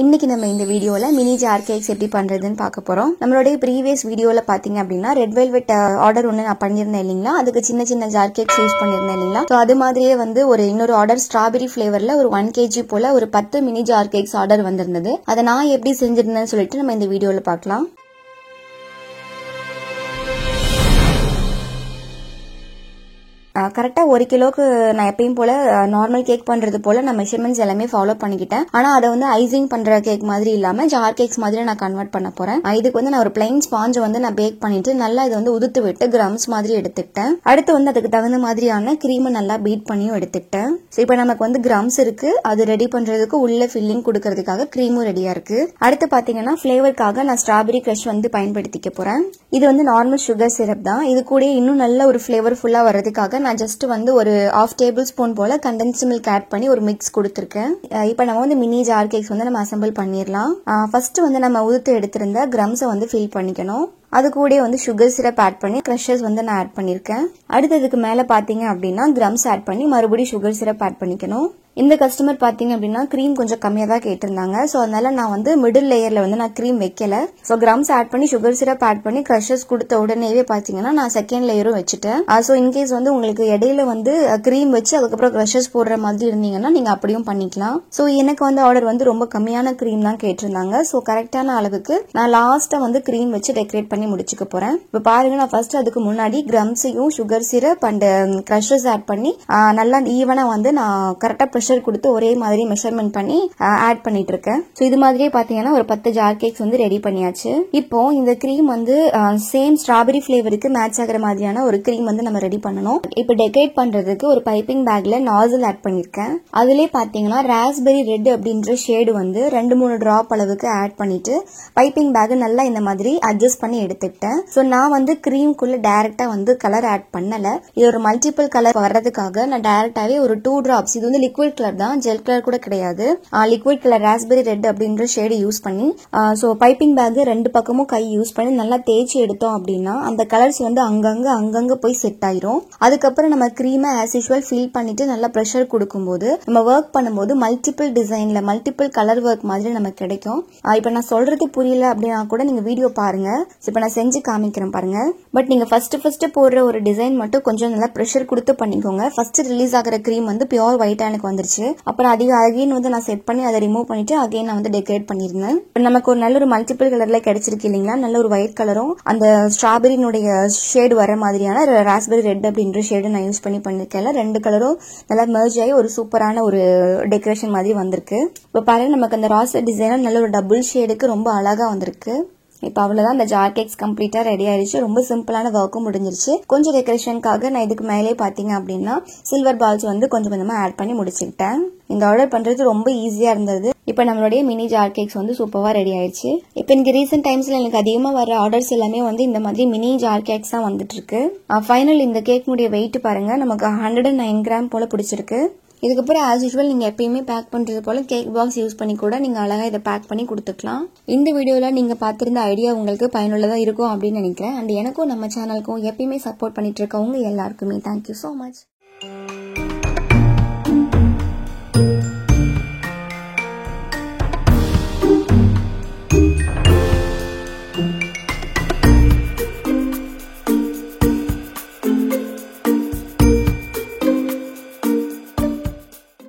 இன்னைக்கு நம்ம இந்த வீடியோல மினி ஜார் கேக்ஸ் எப்படி பண்றதுன்னு பார்க்க போறோம். நம்மளுடைய ப்ரீவியஸ் வீடியோல பாத்தீங்க அப்படின்னா ரெட் வெல்வெட் ஆர்டர் ஒன்று நான் பண்ணியிருந்தேன் இல்லைங்களா, அதுக்கு சின்ன சின்ன ஜார் கேக்ஸ் யூஸ் பண்ணியிருந்தேன் இல்லைங்களா. ஸோ அது மாதிரியே வந்து ஒரு இன்னொரு ஆர்டர் ஸ்ட்ராபெரி ஃபிளேவர்ல ஒரு 1 kg போல ஒரு 10 மினி ஜார் கேக்ஸ் ஆர்டர் வந்திருந்தது. அதை நான் எப்படி செஞ்சிருந்தேன்னு சொல்லிட்டு நம்ம இந்த வீடியோல பார்க்கலாம். கரெக்டா 1 கிலோக்கு நான் எப்பயும் போல நார்மல் கேக் பண்றது போல நான் மெஷர்மெண்ட்ஸ் எல்லாமே ஃபாலோ பண்ணிக்கிட்டேன். ஆனா அதை வந்து ஐசிங் பண்ற கேக் மாதிரி இல்லாம ஜார் கேக்ஸ் மாதிரி நான் கன்வெர்ட் பண்ண போறேன். இதுக்கு வந்து நான் ஒரு பிளைன் ஸ்பாஞ்ச் வந்து நான் பேக் பண்ணிட்டு நல்லா இதை வந்து உதுத்து விட்டு கிரம்ஸ் மாதிரி எடுத்துக்கிட்டேன். அடுத்து வந்து அதுக்கு தகுந்த மாதிரியான கிரீமை நல்லா பீட் பண்ணியும் எடுத்துக்கிட்டேன். ஸோ இப்போ நமக்கு வந்து கிரம்ஸ் இருக்கு, அது ரெடி பண்றதுக்கு உள்ள ஃபில்லிங் கொடுக்கறதுக்காக கிரீமும் ரெடியா இருக்கு. அடுத்து பாத்தீங்கன்னா ஃபிளேவருக்காக நான் ஸ்ட்ராபெரி கிரஷ் வந்து பயன்படுத்திக்க போறேன். இது வந்து நார்மல் சுகர் சிரப் தான். இது கூட இன்னும் நல்ல ஒரு ஃபிளேவர் ஃபுல்லா வர்றதுக்காக நான் ஜஸ்ட் வந்து ஒரு 1/2 டேபிள் ஸ்பூன் போல கண்டென்ஸ்ட் மில்க் ஆட் பண்ணி ஒரு மிக்ஸ் கொடுத்துருக்கேன். இப்போ நம்ம வந்து மினி ஜார் கேக்ஸ் வந்து நம்ம அசம்பிள் பண்ணிடலாம். ஃபர்ஸ்ட் வந்து நம்ம உதுத்து எடுத்திருந்த கிரம்ஸை வந்து ஃபில் பண்ணிக்கணும். அது கூட வந்து சுகர் சிரப் ஆட் பண்ணி கிரஷஸ் வந்து நான் ஆட் பண்ணிருக்கேன். அடுத்ததுக்கு மேல பாத்தீங்க அப்படின்னா கிரம்ஸ் ஆட் பண்ணி மறுபடியும் சுகர் சிரப் ஆட் பண்ணிக்கணும். இந்த கஸ்டமர் பாத்தீங்க அப்படின்னா கிரீம் கொஞ்சம் கம்மியா தான் கேட்டிருந்தாங்க. ஸோ அதனால நான் வந்து மிடில் லேயர்ல வந்து நான் கிரீம் வைக்கல. ஸோ கிரம்ஸ் ஆட் பண்ணி சுகர் சிரப் ஆட் பண்ணி கிரஷஸ் கொடுத்த உடனேவே பாத்தீங்கன்னா நான் செகண்ட் லேயரும் வச்சுட்டேன். ஸோ இன்கேஸ் வந்து உங்களுக்கு இடையில வந்து கிரீம் வச்சு அதுக்கப்புறம் கிரஷஸ் போடுற மாதிரி இருந்தீங்கன்னா நீங்க அப்படியும் பண்ணிக்கலாம். ஸோ எனக்கு வந்து ஆர்டர் வந்து ரொம்ப கம்மியான கிரீம் தான் கேட்டிருந்தாங்க. ஸோ கரெக்டான அளவுக்கு நான் லாஸ்டா வந்து கிரீம் வச்சு டெக்கரேட் பண்ணி முடிச்சுக்க போறேன். இப்ப பாருங்க, நான் ஃபர்ஸ்ட் அதுக்கு முன்னாடி கிரம்ஸையும் சுகர் சிரப் அண்ட் கிரஷஸ் ஆட் பண்ணி நல்லா ஈவனா வந்து நான் கரெக்டா ப்ரெஷர் கொடுத்து ஒரே மாதிரி மெஷர்மெண்ட் பண்ணி ஆட் பண்ணிட்டு இருக்கேன். ஸோ இது மாதிரியே பாத்தீங்கன்னா ஒரு 10 ஜார் கேக்ஸ் வந்து ரெடி பண்ணியாச்சு. இப்போ இந்த கிரீம் வந்து சேம் ஸ்ட்ராபெரி ஃபிளேவருக்கு மேட்ச் ஆகிற மாதிரியான ஒரு கிரீம் வந்து நம்ம ரெடி பண்ணணும். இப்போ டெக்கரேட் பண்றதுக்கு ஒரு பைப்பிங் பேக்ல நாசில் ஆட் பண்ணிருக்கேன். அதுலயே பாத்தீங்கன்னா ராஸ்பெரி ரெட் அப்படின்ற ஷேடு வந்து 2-3 டிராப் அளவுக்கு ஆட் பண்ணிட்டு பைப்பிங் பேக் நல்லா இந்த மாதிரி அட்ஜஸ்ட் பண்ணி எடுத்துக்கிட்டேன். ஸோ நான் வந்து கிரீம்குள்ள டைரக்டா வந்து கலர் ஆட் பண்ணல. இது ஒரு மல்டிபிள் கலர் வர்றதுக்காக நான் டைரக்டாவே ஒரு 2 டிராப்ஸ், இது வந்து லிக்விட் கலர் தான், ஜெல் கலர் கூட கிடையாது, லிக்விட் கலர் ராஸ்பெரி ரெட் அப்படின்ற ஷேடு யூஸ் பண்ணி ஸோ பைப்பிங் பேக் 2 பக்கமும் கை யூஸ் பண்ணி நல்லா தேய்ச்சி எடுத்தோம் அப்படின்னா அந்த கலர்ஸ் வந்து அங்கங்க போய் செட் ஆயிரும். அதுக்கப்புறம் நம்ம கிரீமை ஆஸ் யூஷுவல் ஃபில் பண்ணிட்டு நல்லா ப்ரெஷர் கொடுக்கும்போது நம்ம ஒர்க் பண்ணும்போது மல்டிபிள் டிசைன்ல மல்டிபிள் கலர் ஒர்க் மாதிரி நமக்கு கிடைக்கும். இப்ப நான் சொல்றது புரியல அப்படின்னா கூட நீங்க வீடியோ பாருங்க. இப்ப நான் செஞ்சு காமிக்கிறேன் பாருங்க. பட் நீங்க ஃபர்ஸ்ட் போடுற ஒரு டிசைன் மட்டும் கொஞ்சம் நல்லா ப்ரெஷர் கொடுத்து பண்ணிக்கோங்க. ஃபர்ஸ்ட் ரிலீஸ் ஆகிற கிரீம் வந்து பியூர் ஒயிட்டா எனக்கு வந்துருச்சு. அப்புறம் அகைன் வந்து நான் செட் பண்ணி அதை ரிமூவ் பண்ணிட்டு அகைன் நான் வந்து டெக்கரேட் பண்ணிருந்தேன். நமக்கு ஒரு நல்ல ஒரு மல்டிபிள் கலர்ல கிடைச்சிருக்கு இல்லைங்களா, நல்ல ஒரு ஒயிட் கலரும் அந்த ஸ்ட்ராபெரினுடைய ஷேடு வர மாதிரியான ராஸ்பெரி ரெட் அப்படின்ற ஷேடு நான் யூஸ் பண்ணி பண்ணிருக்கேன். 2 கலரும் நல்லா மெர்ஜ் ஆகி ஒரு சூப்பரான ஒரு டெக்கரேஷன் மாதிரி வந்திருக்கு. இப்ப பாருங்க, நமக்கு அந்த ராஸ்பெரி டிசைனர் நல்ல ஒரு டபுள் ஷேடுக்கு ரொம்ப அழகா வந்திருக்கு. இப்ப அவ்வளவுதான், இந்த ஜார் கேக்ஸ் கம்ப்ளீட்டா ரெடி ஆயிடுச்சு. ரொம்ப சிம்பிளான ஒர்க்கும் முடிஞ்சிருச்சு. கொஞ்சம் டெக்கரேஷனுக்காக நான் இதுக்கு மேலே பாத்தீங்க அப்படின்னா சில்வர் பால்ஸ் வந்து கொஞ்சம் கொஞ்சமா ஆட் பண்ணி முடிச்சுக்கிட்டேன். இந்த ஆர்டர் பண்றது ரொம்ப ஈஸியா இருந்தது. இப்ப நம்மளுடைய மினி ஜார் கேக்ஸ் வந்து சூப்பரா ரெடி ஆயிடுச்சு. இப்ப எனக்கு ரீசெண்ட் டைம்ஸ்ல எனக்கு அதிகமா வர ஆர்டர்ஸ் எல்லாமே வந்து இந்த மாதிரி மினி ஜார் கேக்ஸ் தான் வந்துட்டு இருக்கு. ஃபைனல் இந்த கேக் வெயிட் பாருங்க, நமக்கு 109 கிராம் போல பிடிச்சிருக்கு. இதுக்கப்புறம் ஆஸ் யூஷுவல் நீங்க எப்பயுமே பேக் பண்றது போல கேக் பாக்ஸ் யூஸ் பண்ணி கூட நீங்க அழகா இதை பேக் பண்ணி கொடுத்துக்கலாம். இந்த வீடியோல நீங்க பார்த்திருந்த ஐடியா உங்களுக்கு பயனுள்ளதா இருக்கும் அப்படின்னு நினைக்கிறேன். அண்ட் எனக்கும் நம்ம சேனலுக்கும் எப்பயுமே சப்போர்ட் பண்ணிட்டு இருக்கவங்க எல்லாருக்குமே தேங்க்யூ சோ மச்.